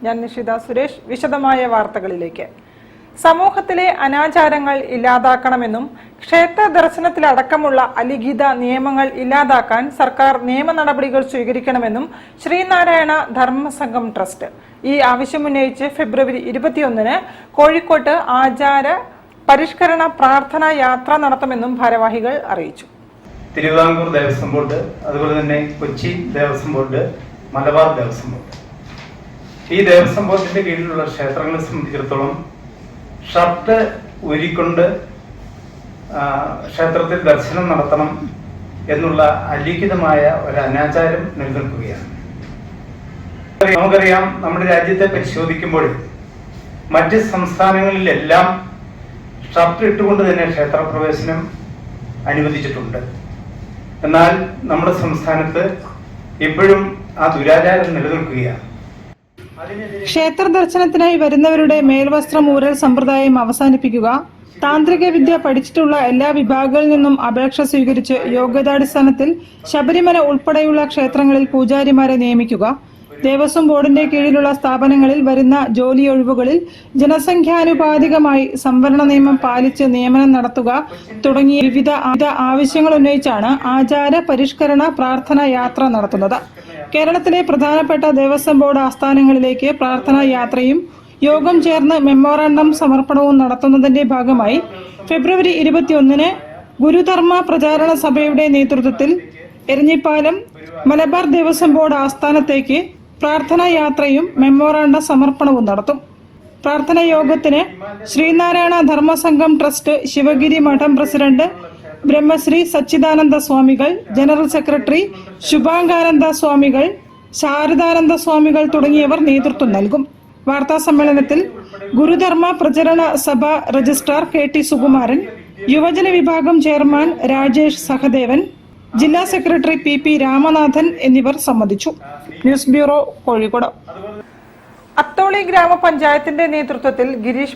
ഞാൻ നിഷിത സുരേഷ്. വിശദമായ വാർത്തകളിലേക്ക്. സമൂഹത്തിലെ അനാചാരങ്ങൾ ഇല്ലാതാക്കണമെന്നും ക്ഷേത്ര ദർശനത്തിലടക്കമുള്ള അലിഖിത നിയമങ്ങൾ ഇല്ലാതാക്കാൻ സർക്കാർ നിയമ നടപടികൾ സ്വീകരിക്കണമെന്നും ശ്രീനാരായണ ധർമ്മസംഘം ട്രസ്റ്റ് ഈ ആവശ്യമുന്നയിച്ച് ഫെബ്രുവരി 21-ന് കോഴിക്കോട്ട് ആചാര പരിഷ്കരണ പ്രാർത്ഥനാ യാത്ര നടത്തുമെന്നും ഭാരവാഹികൾ അറിയിച്ചു. തിരുവിതാംകൂർ ദേവസ്വം ബോർഡ്, അതുപോലെ തന്നെ കൊച്ചി ദേവസ്വം ബോർഡ്, മലബാർ ദേവസ്വം ബോർഡ്, ഈ ദേവസ്വം ബോർഡിന്റെ കീഴിലുള്ള ക്ഷേത്രങ്ങളെ സംബന്ധിച്ചിടത്തോളം ഷർട്ട് ഊരിക്കൊണ്ട് ക്ഷേത്രത്തിൽ ദർശനം നടത്തണം എന്നുള്ള അലിഖിതമായ ഒരു അനാചാരം നിലനിൽക്കുകയാണ്. നമുക്കറിയാം, നമ്മുടെ രാജ്യത്തെ പരിശോധിക്കുമ്പോൾ മറ്റ് സംസ്ഥാനങ്ങളിലെല്ലാം ഷർട്ട് ഇട്ടുകൊണ്ട് തന്നെ ക്ഷേത്രപ്രവേശനം അനുവദിച്ചിട്ടുണ്ട്. എന്നാൽ നമ്മുടെ സംസ്ഥാനത്ത് ഇപ്പോഴും ആ ദുരാചാരം നിലനിൽക്കുകയാണ്. ക്ഷേത്ര ദർശനത്തിനായി വരുന്നവരുടെ മേൽവസ്ത്രം ഊരൽ സമ്പ്രദായം അവസാനിപ്പിക്കുക, താന്ത്രിക വിദ്യ പഠിച്ചിട്ടുള്ള എല്ലാ വിഭാഗങ്ങളിൽ നിന്നും അപേക്ഷ സ്വീകരിച്ച് യോഗ്യതാടിസ്ഥാനത്തിൽ ശബരിമല ഉൾപ്പെടെയുള്ള ക്ഷേത്രങ്ങളിൽ പൂജാരിമാരെ നിയമിക്കുക, ദേവസ്വം ബോർഡിന്റെ കീഴിലുള്ള സ്ഥാപനങ്ങളിൽ വരുന്ന ജോലി ഒഴിവുകളിൽ ജനസംഖ്യാനുപാതികമായി സംവരണ നിയമം പാലിച്ച് നിയമനം നടത്തുക തുടങ്ങിയ വിവിധ ആവശ്യങ്ങൾ ഉന്നയിച്ചാണ് ആചാര പരിഷ്കരണ പ്രാർത്ഥനാ യാത്ര നടത്തുന്നത്. കേരളത്തിലെ പ്രധാനപ്പെട്ട ദേവസ്വം ബോർഡ് ആസ്ഥാനങ്ങളിലേക്ക് പ്രാർത്ഥനാ യാത്രയും യോഗം ചേർന്ന് മെമ്മോറാണ്ടം സമർപ്പണവും നടത്തുന്നതിന്റെ ഭാഗമായി ഫെബ്രുവരി 21-ന് ഗുരുധർമ്മ പ്രചാരണ സഭയുടെ നേതൃത്വത്തിൽ എരഞ്ഞിപ്പാലം മലബാർ ദേവസ്വം ബോർഡ് ആസ്ഥാനത്തേക്ക് പ്രാർത്ഥനാ യാത്രയും മെമ്മോറാണ്ട സമർപ്പണവും നടത്തും. പ്രാർത്ഥനാ യോഗത്തിന് ശ്രീനാരായണ ധർമ്മസംഘം ട്രസ്റ്റ് ശിവഗിരി മഠം പ്രസിഡന്റ് ബ്രഹ്മശ്രീ സച്ചിദാനന്ദ സ്വാമികൾ, ജനറൽ സെക്രട്ടറി ശുഭാംഗാനന്ദ സ്വാമികൾ, ശാരദാനന്ദ സ്വാമികൾ തുടങ്ങിയവർ നേതൃത്വം നൽകും. വാർത്താ സമ്മേളനത്തിൽ ഗുരുധർമ്മ പ്രചരണ സഭ രജിസ്ട്രാർ KT സുകുമാരൻ, യുവജന വിഭാഗം ചെയർമാൻ രാജേഷ് സഹദേവൻ, ജില്ലാ സെക്രട്ടറി PP രാമനാഥൻ എന്നിവർ സംബന്ധിച്ചു. News bureau, Kozhikode. അത്തോളി ഗ്രാമപഞ്ചായത്തിന്റെ നേതൃത്വത്തിൽ ഗിരീഷ്